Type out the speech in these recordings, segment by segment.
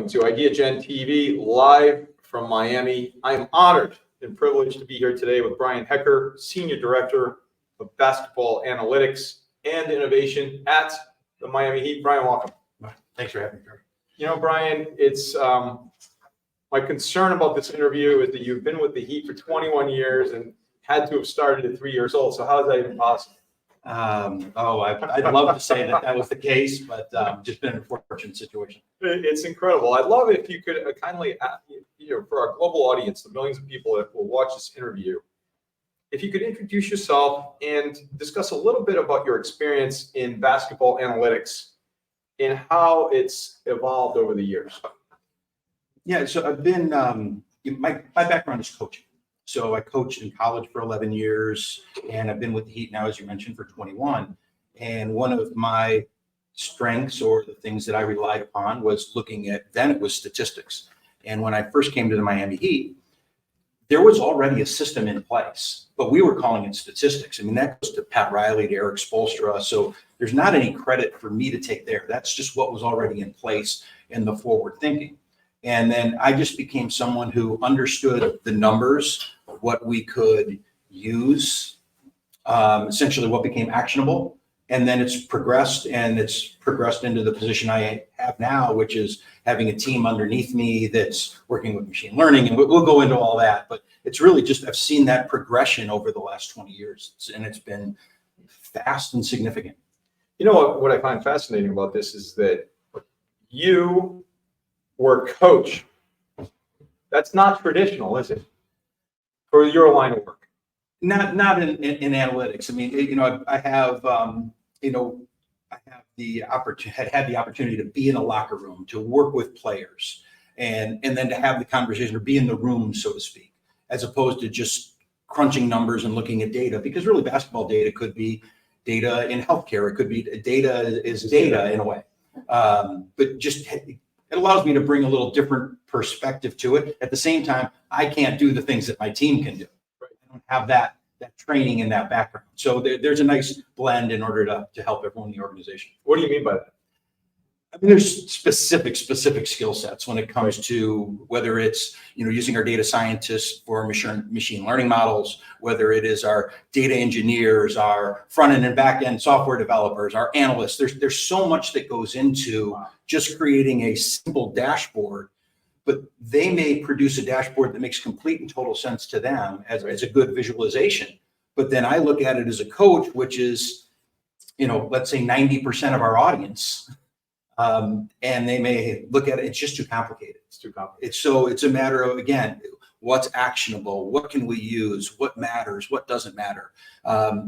welcome to Ideagen TV, live from Miami. I am honored and privileged to be here today with Brian Hecker, Senior Director of Basketball Analytics and Innovation at the Miami Heat. Brian, welcome. Thanks for having me, Gary. You know, Brian, it's my concern about this interview is that you've been with the Heat for 21 years and had to have started at 3 years old. So how is that even possible? I'd love to say that was the case, but just been an unfortunate situation. It's incredible. I'd love it if you could kindly, for our global audience, the millions of people that will watch this interview, if you could introduce yourself and discuss a little bit about your experience in basketball analytics and how it's evolved over the years. Yeah, so I've been, my background is coaching. So I coached in college for 11 years, and I've been with the Heat now, as you mentioned, for 21. And one of my strengths, or the things that I relied upon, was looking at, then it was statistics. And when I first came to the Miami Heat, there was already a system in place, but we were calling it statistics. I mean, that goes to Pat Riley, to Eric Spoelstra. So there's not any credit for me to take there. That's just what was already in place in the forward thinking. And then I just became someone who understood the numbers, what we could use, essentially what became actionable. And then it's progressed into the position I have now, which is having a team underneath me that's working with machine learning. And we'll go into all that, but it's really just, I've seen that progression over the last 20 years, and it's been fast and significant. You know what I find fascinating about this is that you were a coach. That's not traditional, is it? For your line of work? Not in analytics. I mean, I have the opportunity to be in a locker room, to work with players, and then to have the conversation, or be in the room, so to speak, as opposed to just crunching numbers and looking at data. Because really, basketball data could be data in healthcare. It could be data in a way, but just it allows me to bring a little different perspective to it. At the same time, I can't do the things that my team can do. Right? I don't have that training and that background. So there's a nice blend in order to help everyone in the organization. What do you mean by that? I mean, there's specific skill sets when it comes to whether it's, using our data scientists for machine learning models, whether it is our data engineers, our front end and back end software developers, our analysts. There's so much that goes into just creating a simple dashboard, but they may produce a dashboard that makes complete and total sense to them as a good visualization. But then I look at it as a coach, which is, let's say 90% of our audience. And they may look at it, it's just too complicated. It's too complicated. It's a matter of, again, what's actionable, what can we use, what matters, what doesn't matter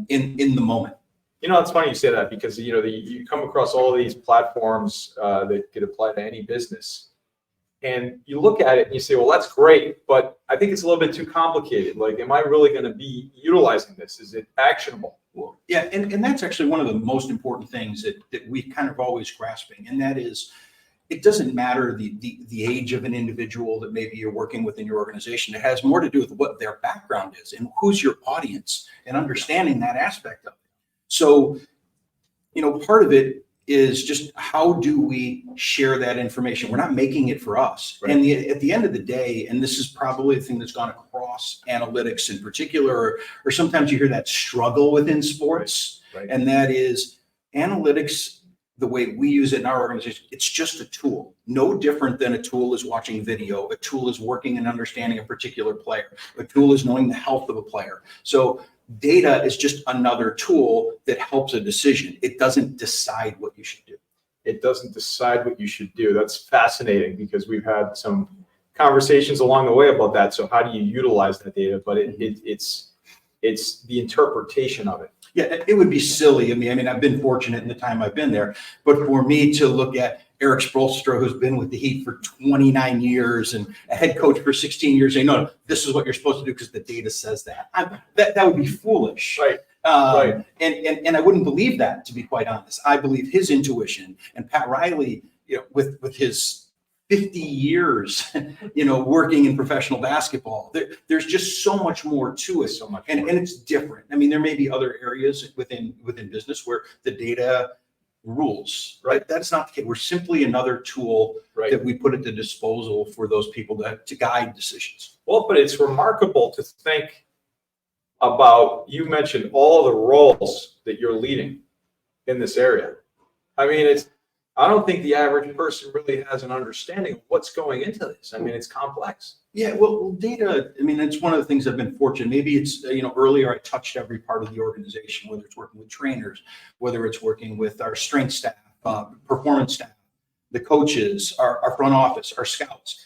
in the moment. It's funny you say that, because you come across all these platforms that could apply to any business, and you look at it and you say, well, that's great, but I think it's a little bit too complicated. Like, am I really going to be utilizing this? Is it actionable? Well, yeah, and that's actually one of the most important things that we kind of always grasping, and that is, it doesn't matter the age of an individual that maybe you're working with in your organization. It has more to do with what their background is and who's your audience, and understanding that aspect of it. So, part of it is just, how do we share that information? We're not making it for us. Right. And at the end of the day, and this is probably the thing that's gone across analytics in particular, or sometimes you hear that struggle within sports, right. And that is analytics, the way we use it in our organization, it's just a tool. No different than a tool is watching video. A tool is working and understanding a particular player. A tool is knowing the health of a player. So data is just another tool that helps a decision. It doesn't decide what you should do. It doesn't decide what you should do. That's fascinating, because we've had some conversations along the way about that. So how do you utilize that data? But it's the interpretation of it. Yeah, it would be silly. I mean, I've been fortunate in the time I've been there, but for me to look at Eric Spoelstra, who's been with the Heat for 29 years and a head coach for 16 years, saying, no, this is what you're supposed to do because the data says that. That would be foolish. Right. Right. And I wouldn't believe that, to be quite honest. I believe his intuition, and Pat Riley, with his 50 years, working in professional basketball. There's just so much more to it. And it's different. I mean, there may be other areas within business where the data rules, Right. right? That's not the case. We're simply another tool Right. that we put at the disposal for those people to guide decisions. Well, but it's remarkable to think about, you mentioned all the roles that you're leading in this area. I mean, I don't think the average person really has an understanding of what's going into this. I mean, it's complex. Yeah, well, data, I mean, it's one of the things I've been fortunate. Maybe it's, earlier I touched every part of the organization, whether it's working with trainers, whether it's working with our strength staff, performance staff, the coaches, our front office, our scouts.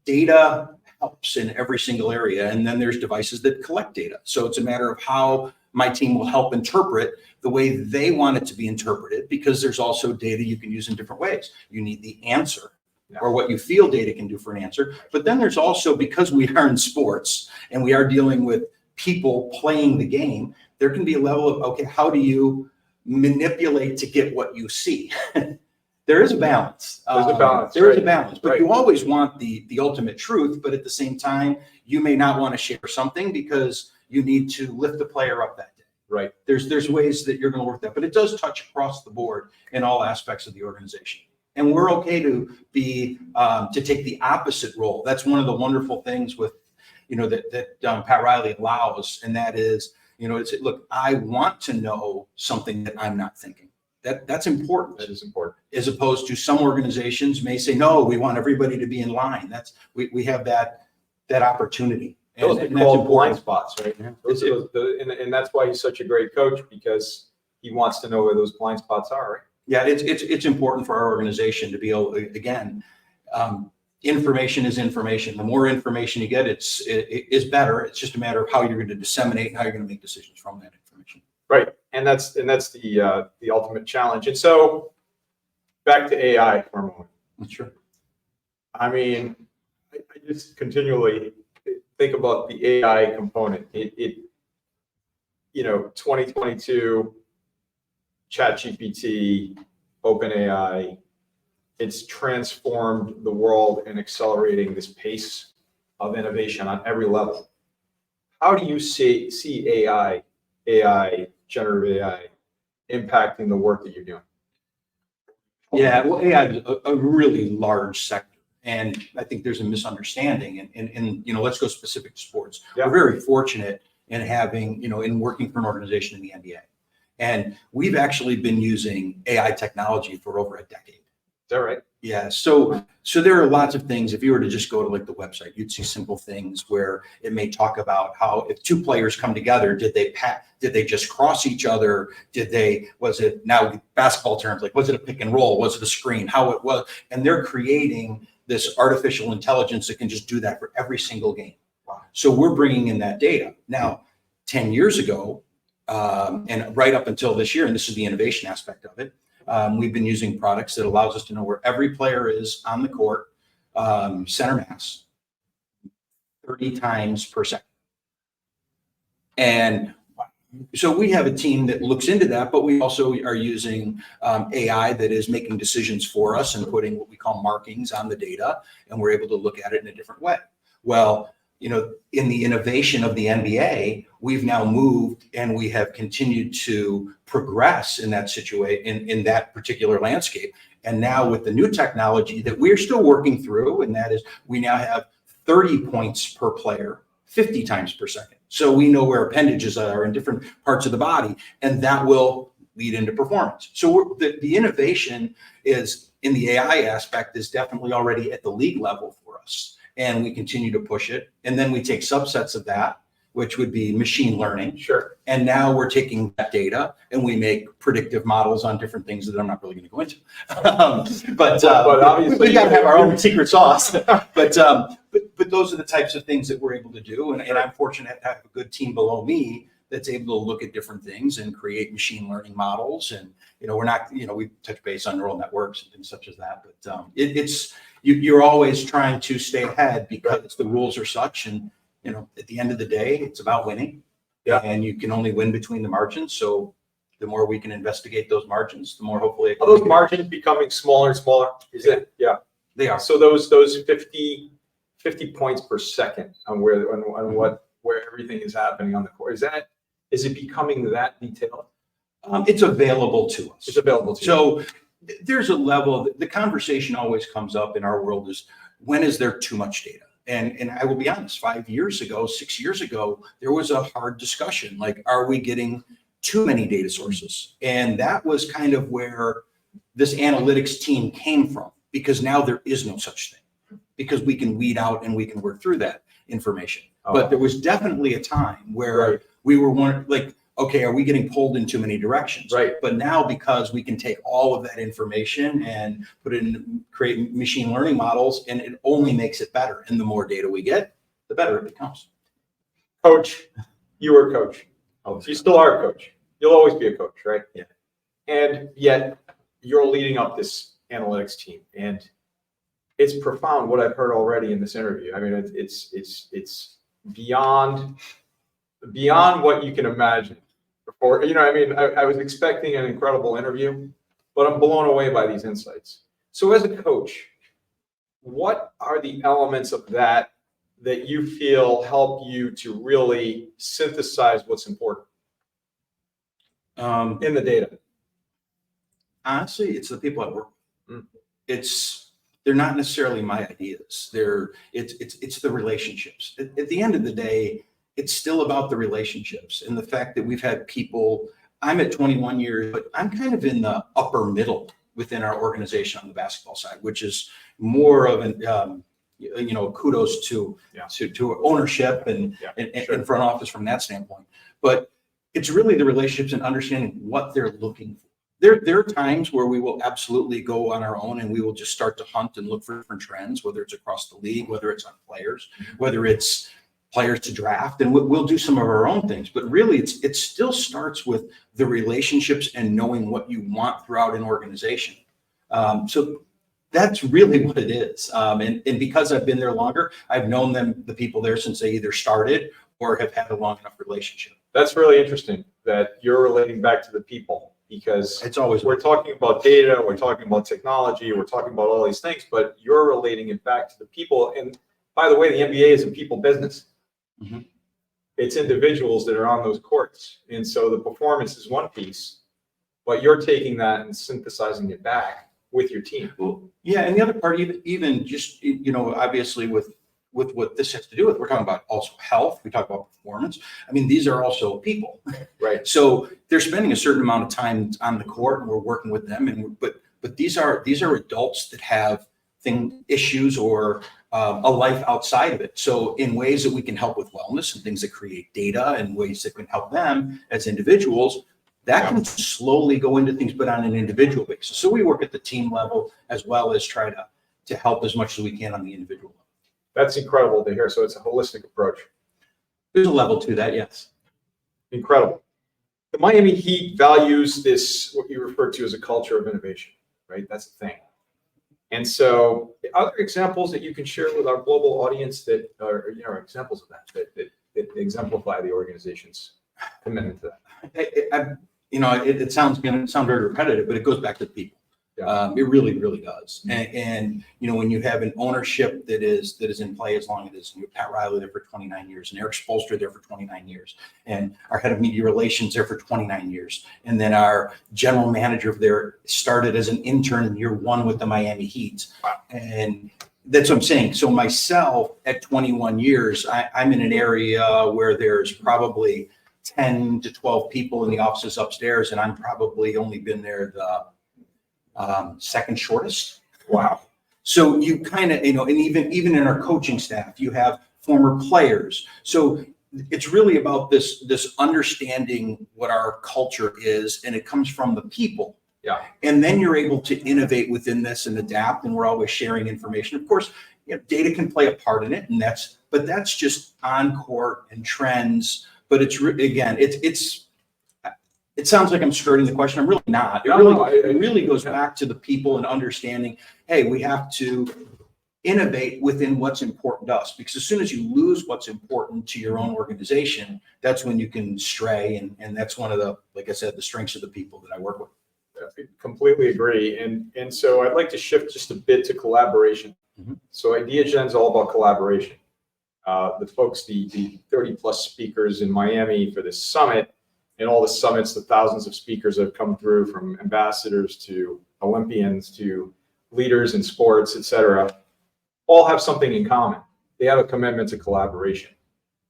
Data helps in every single area. And then there's devices that collect data. So it's a matter of how my team will help interpret the way they want it to be interpreted, because there's also data you can use in different ways. You need the answer, or what you feel data can do for an answer. But then there's also, because we are in sports and we are dealing with people playing the game, there can be a level of, okay, how do you manipulate to get what you see? There is a balance. There's a balance. There is a right. balance, but Right. you always want the ultimate truth. But at the same time, you may not want to share something because you need to lift the player up that day. Right. There's ways that you're going to work that, but it does touch across the board in all aspects of the organization. And we're okay to be to take the opposite role. That's one of the wonderful things with, that Pat Riley allows, and that is, it's, look, I want to know something that I'm not thinking. That's important. That is important. As opposed to some organizations may say, no, we want everybody to be in line. We have that opportunity. Those are that's called blind important. spots, right? Yeah. And that's why he's such a great coach, because he wants to know where those blind spots are, right? Yeah, it's important for our organization to be able, again, information is information. The more information you get, it is better. It's just a matter of how you're going to disseminate and how you're going to make decisions from that information. Right. And that's the ultimate challenge. And so back to AI for a moment. Sure. I mean, I just continually think about the AI component. 2022, ChatGPT, OpenAI, it's transformed the world and accelerating this pace of innovation on every level. How do you see AI, generative AI, impacting the work that you're doing? Yeah, well, AI is a really large sector. And I think there's a misunderstanding. And let's go specific to sports. Yeah. We're very fortunate in having, in working for an organization in the NBA. And we've actually been using AI technology for over a decade. Is that right? Yeah. So there are lots of things. If you were to just go to like the website, you'd see simple things where it may talk about how if two players come together, did they just cross each other? Was it, now basketball terms, like, was it a pick and roll? Was it a screen? How it was? And they're creating this artificial intelligence that can just do that for every single game. Wow. So we're bringing in that data. Now, 10 years ago, and right up until this year, and this is the innovation aspect of it, we've been using products that allows us to know where every player is on the court, center mass, 30 times per second. And so we have a team that looks into that, but we also are using AI that is making decisions for us and putting what we call markings on the data, and we're able to look at it in a different way. Well, in the innovation of the NBA, we've now moved and we have continued to progress in that situation, in that particular landscape. And now with the new technology that we're still working through, and that is we now have 30 points per player, 50 times per second. So we know where appendages are in different parts of the body, and that will lead into performance. So the innovation is in the AI aspect is definitely already at the league level for us. And we continue to push it. And then we take subsets of that, which would be machine learning. Sure. And now we're taking that data and we make predictive models on different things that I'm not really going to go into. But obviously we got to have our own secret sauce. But those are the types of things that we're able to do. And I'm fortunate to have a good team below me that's able to look at different things and create machine learning models. And, we're not, we touch base on neural networks and things such as that. But you're always trying to stay ahead because the rules are such. And, at the end of the day, it's about winning. Yeah. And you can only win between the margins. So the more we can investigate those margins, the more hopefully. Are those margins becoming smaller and smaller? Is it? Yeah. They are. So those 50 points per second on where everything is happening on the court, is it becoming that detailed? It's available to us. It's available to you. So there's a level, the conversation always comes up in our world is, when is there too much data? And I will be honest, 5 years ago, 6 years ago, there was a hard discussion, like, are we getting too many data sources? And that was kind of where this analytics team came from, because now there is no such thing, because we can weed out and we can work through that information. But there was definitely a time where we were like, okay, are we getting pulled in too many directions? Right. But now, because we can take all of that information and put it in, create machine learning models, and it only makes it better. And the more data we get, the better it becomes. Coach, you were a coach. You still are a coach. You'll always be a coach, right? Yeah. And yet you're leading up this analytics team, and it's profound what I've heard already in this interview. I mean, it's beyond what you can imagine. Before, I mean, I was expecting an incredible interview, but I'm blown away by these insights. So as a coach, what are the elements of that you feel help you to really synthesize what's important in the data? Honestly, it's the people I work with. They're not necessarily my ideas. It's the relationships. At the end of the day, it's still about the relationships and the fact that we've had people. I'm at 21 years, but I'm kind of in the upper middle within our organization on the basketball side, which is more of an kudos to ownership and front office from that standpoint. But it's really the relationships and understanding what they're looking for. There are times where we will absolutely go on our own and we will just start to hunt and look for different trends, whether it's across the league, whether it's on players, whether it's players to draft, and we'll do some of our own things. But really, it still starts with the relationships and knowing what you want throughout an organization. So that's really what it is. And because I've been there longer, I've known the people there since they either started or have had a long enough relationship. That's really interesting that you're relating back to the people, because it's always, we're talking about data, we're talking about technology, we're talking about all these things, but you're relating it back to the people. And by the way, the NBA is a people business. Mm-hmm. It's individuals that are on those courts. And so the performance is one piece, but you're taking that and synthesizing it back with your team. Well, yeah. And the other part, even just, obviously with what this has to do with, we're talking about also health. We talk about performance. I mean, these are also people, right? So they're spending a certain amount of time on the court, and we're working with them. But these are adults that have issues or a life outside of it. So in ways that we can help with wellness and things that create data and ways that can help them as individuals, that can slowly go into things, but on an individual basis. So we work at the team level as well as try to help as much as we can on the individual level. That's incredible to hear. So it's a holistic approach. There's a level to that, yes. Incredible. The Miami Heat values this, what you refer to as a culture of innovation, right? That's the thing. And so other examples that you can share with our global audience that are, examples of that exemplify the organization's commitment to that. It sounds going to sound very repetitive, but it goes back to the people. Yeah. It really, really does. And when you have an ownership that is in play as long as it is, Pat Riley there for 29 years, and Eric Spoelstra there for 29 years, and our head of media relations there for 29 years, and then our general manager there started as an intern in year one with the Miami Heat. Wow. And that's what I'm saying. So myself at 21 years, I'm in an area where there's probably 10 to 12 people in the offices upstairs, and I'm probably only been there the second shortest. Wow. So you kind of, and even in our coaching staff, you have former players. So it's really about this understanding what our culture is, and it comes from the people. Yeah. And then you're able to innovate within this and adapt, and we're always sharing information. Of course, data can play a part in it, but that's just on court and trends. But it's again, it sounds like I'm skirting the question. I'm really not. It really goes back to the people and understanding, hey, we have to innovate within what's important to us, because as soon as you lose what's important to your own organization, that's when you can stray. And that's one of the, like I said, the strengths of the people that I work with. I completely agree. And so I'd like to shift just a bit to collaboration. Mm-hmm. So Ideagen is all about collaboration. The folks, the 30 plus speakers in Miami for this summit and all the summits, the thousands of speakers that have come through, from ambassadors to Olympians to leaders in sports, et cetera, all have something in common. They have a commitment to collaboration.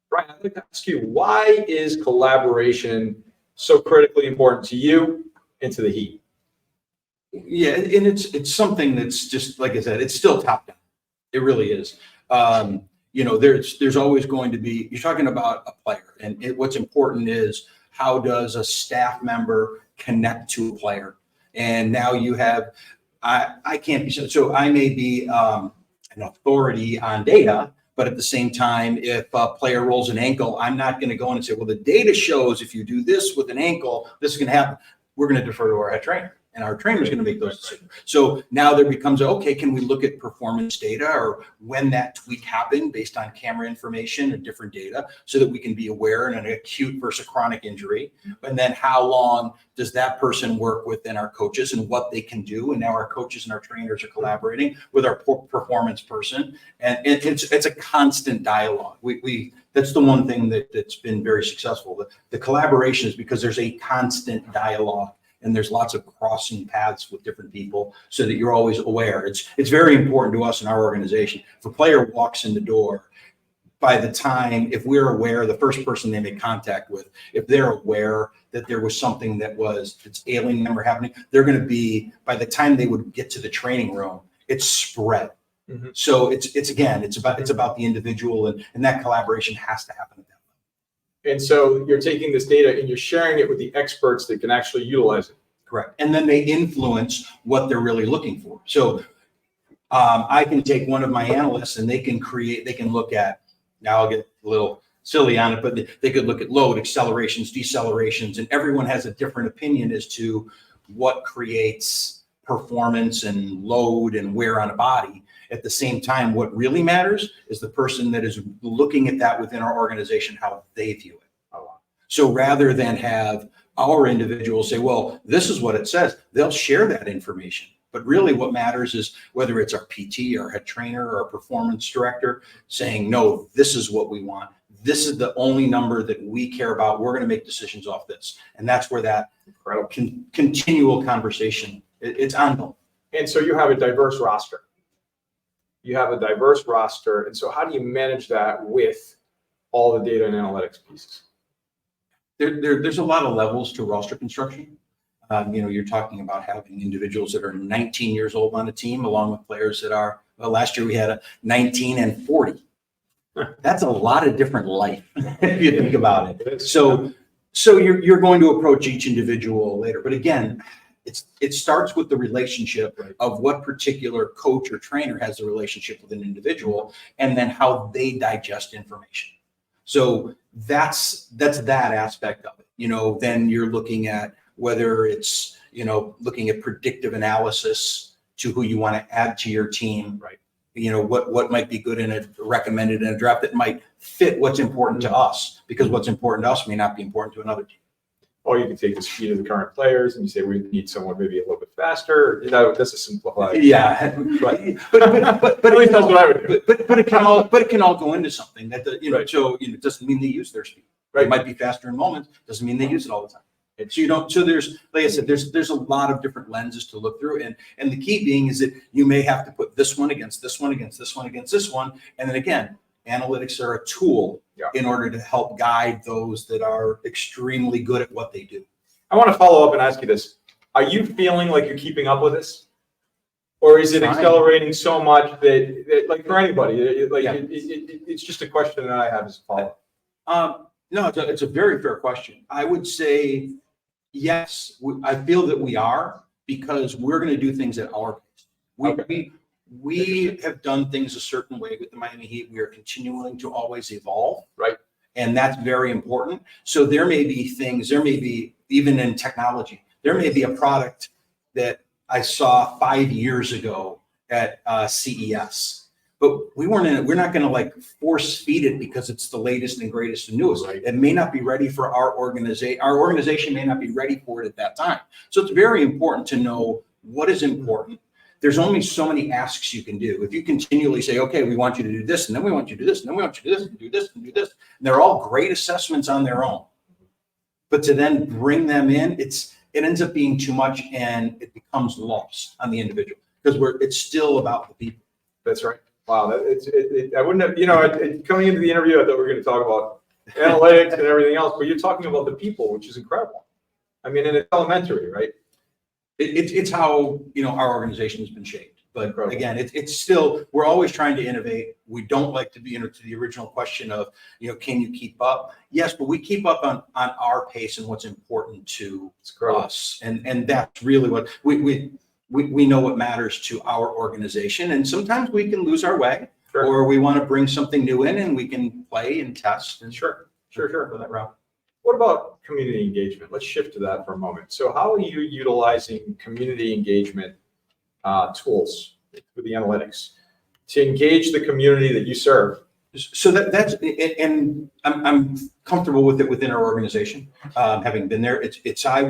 Brian, I'd like to ask you, why is collaboration so critically important to you and to the Heat? Yeah, and it's something that's just, like I said, it's still top down. It really is. There's always going to be, you're talking about a player, and what's important is, how does a staff member connect to a player? And now you have, I can't be, so I may be an authority on data, but at the same time, if a player rolls an ankle, I'm not going to go in and say, well, the data shows if you do this with an ankle, this is going to happen. We're going to defer to our head trainer, and our trainer is going to make those decisions. So now there becomes, okay, can we look at performance data, or when that tweak happened based on camera information and different data, so that we can be aware in an acute versus chronic injury? And then how long does that person work within our coaches and what they can do? And now our coaches and our trainers are collaborating with our performance person. And it's a constant dialogue. That's the one thing that's been very successful. The collaboration is because there's a constant dialogue, and there's lots of crossing paths with different people, so that you're always aware. It's very important to us in our organization. If a player walks in the door, by the time, if we're aware, the first person they make contact with, if they're aware that there was something that's ailing them or happening, they're going to be, by the time they would get to the training room, it's spread. Mm-hmm. So it's about the individual, and that collaboration has to happen at that level. And so you're taking this data and you're sharing it with the experts that can actually utilize it. Correct. And then they influence what they're really looking for. So I can take one of my analysts, and they can look at, now I'll get a little silly on it, but they could look at load, accelerations, decelerations, and everyone has a different opinion as to what creates performance and load and wear on a body. At the same time, what really matters is the person that is looking at that within our organization, how they view it. So rather than have our individuals say, well, this is what it says, they'll share that information. But really what matters is whether it's our PT, our head trainer, or our performance director saying, no, this is what we want. This is the only number that we care about. We're going to make decisions off this. And that's where that continual conversation, it's ongoing. And so you have a diverse roster. And so how do you manage that with all the data and analytics pieces? There's a lot of levels to roster construction. You're talking about having individuals that are 19 years old on a team, along with players that are, well, last year we had a 19 and 40. That's a lot of different life if you think about it. So you're going to approach each individual later. But again, it starts with the relationship of what particular coach or trainer has the relationship with an individual, and then how they digest information. So that's that aspect of it. Then you're looking at whether it's, looking at predictive analysis to who you want to add to your team, right? What might be good in a recommended in a draft that might fit what's important to us, because what's important to us may not be important to another team. Or you can take the speed of the current players and you say, we need someone maybe a little bit faster. That's a simplified. Yeah, right. But at least that's what I would do. But it can all go into something that right. So it doesn't mean they use their speed. Right. It might be faster in moments. Doesn't mean they use it all the time. And so there's, like I said, there's a lot of different lenses to look through, and the key being is that you may have to put this one against this one against this one against this one, and then again, analytics are a tool in order to help guide those that are extremely good at what they do. I want to follow up and ask you this: are you feeling like you're keeping up with this, or is it accelerating so much that like for anybody, it's just a question that I have as a follow-up? No, it's a very fair question. I would say yes. I feel that we are, because we're going to do things at our pace. We have done things a certain way with the Miami Heat. We are continuing to always evolve. Right. And that's very important. So there may be even in technology, there may be a product that I saw 5 years ago at CES. But we're not going to force feed it because it's the latest and greatest and newest. Right. It may not be ready for our organization. Our organization may not be ready for it at that time. So it's very important to know what is important. There's only so many asks you can do. If you continually say, okay, we want you to do this, and then we want you to do this, and then we want you to do this, and do this, and do this, and they're all great assessments on their own. but to then bring them in, it ends up being too much and it becomes lost on the individual because it's still about the people. That's right. Wow. I wouldn't have, coming into the interview, I thought we were going to talk about analytics and everything else, but you're talking about the people, which is incredible. I mean, and it's elementary, right? It's how, our organization has been shaped. But Incredible. again, it's still, we're always trying to innovate. We don't like to be into the original question of, can you keep up? Yes, but we keep up on our pace and what's important to us. And that's really what we know what matters to our organization. And sometimes we can lose our way, or we want to bring something new in and we can play and test. And Sure. Go that route. What about community engagement? Let's shift to that for a moment. So how are you utilizing community engagement tools with the analytics to engage the community that you serve? So that's, and I'm comfortable with it within our organization. Having been there,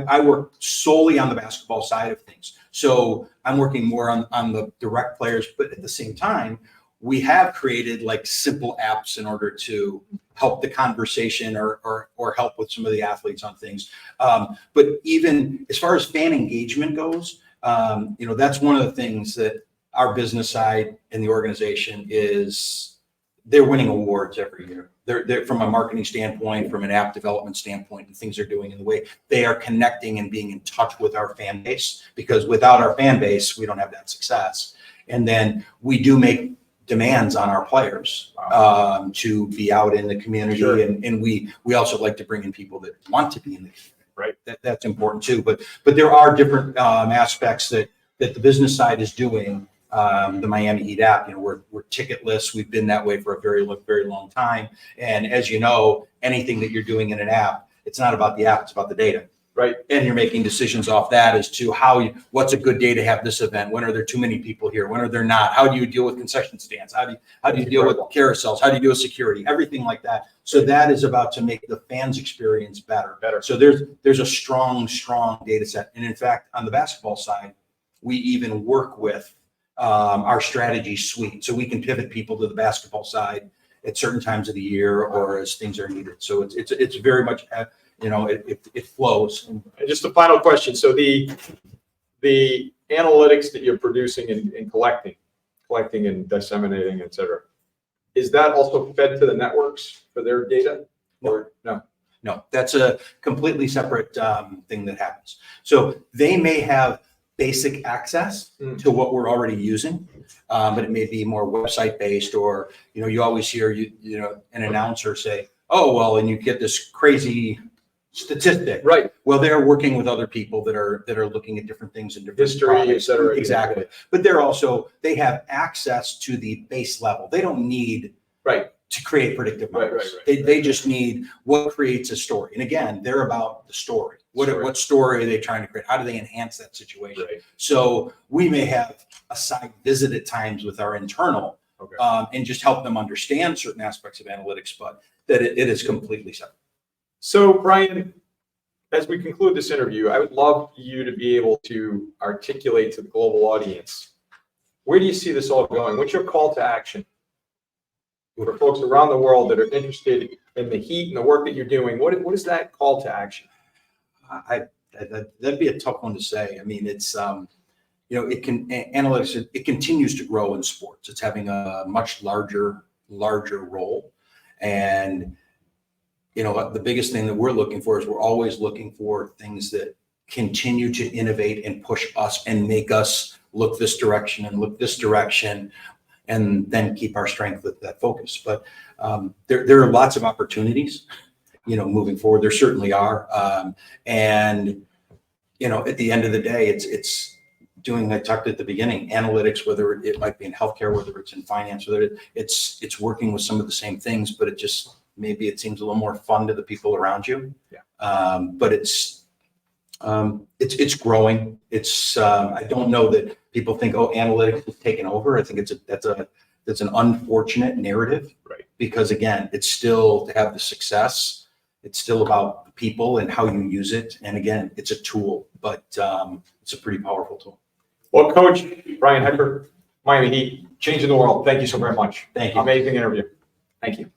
I work solely on the basketball side of things. So I'm working more on the direct players, but at the same time, we have created like simple apps in order to help the conversation or help with some of the athletes on things. But even as far as fan engagement goes, that's one of the things that our business side and the organization is, they're winning awards every year. They're from a marketing standpoint, from an app development standpoint, and things they're doing in the way they are connecting and being in touch with our fan base, because without our fan base, we don't have that success. And then we do make demands on our players to be out in the community. Sure. And we also like to bring in people that want to be in the community. Right. That's important too. But there are different aspects that the business side is doing. The Miami Heat app, we're ticketless. We've been that way for a very, very long time. And as you know, anything that you're doing in an app, it's not about the app, it's about the data. Right. And you're making decisions off that as to what's a good day to have this event? When are there too many people here? When are there not? How do you deal with concession stands? How do you deal with carousels? How do you deal with security? Everything like that. So that is about to make the fans' experience better. So there's a strong data set. And in fact, on the basketball side, we even work with our strategy suite. So we can pivot people to the basketball side at certain times of the year or as things are needed. So it's very much, it flows. And just a final question. So the analytics that you're producing and collecting and disseminating, et cetera, is that also fed to the networks for their data? Or no? No, that's a completely separate thing that happens. So they may have basic access to what we're already using, but it may be more website based, or you always hear an announcer say, "Oh well," and you get this crazy statistic. Right. Well, they're working with other people that are looking at different things in different history, et cetera. Exactly. But they have access to the base level. They don't need to create predictive models. They just need what creates a story. And again, they're about the story. What story are they trying to create? How do they enhance that situation? Right. So we may have a site visit at times with our internal and just help them understand certain aspects of analytics, but that it is completely separate. So Brian, as we conclude this interview, I would love you to be able to articulate to the global audience, where do you see this all going? What's your call to action for folks around the world that are interested in the Heat and the work that you're doing? What is that call to action? That'd be a tough one to say. I mean, it's analytics. It continues to grow in sports. It's having a much larger role, and the biggest thing that we're looking for is we're always looking for things that continue to innovate and push us and make us look this direction and look this direction, and then keep our strength with that focus. But there are lots of opportunities, moving forward. There certainly are. And at the end of the day, it's doing, I talked at the beginning, analytics, whether it might be in healthcare, whether it's in finance, whether it's working with some of the same things, but maybe it seems a little more fun to the people around you. Yeah. But it's growing. I don't know that people think, oh, analytics is taking over. I think that's an unfortunate narrative, right? Because again, it's still to have the success. It's still about the people and how you use it. And again, it's a tool, but it's a pretty powerful tool. Well, Coach Brian Hecker, Miami Heat, changing the world. Thank you so very much. Thank you. Amazing interview. Thank you.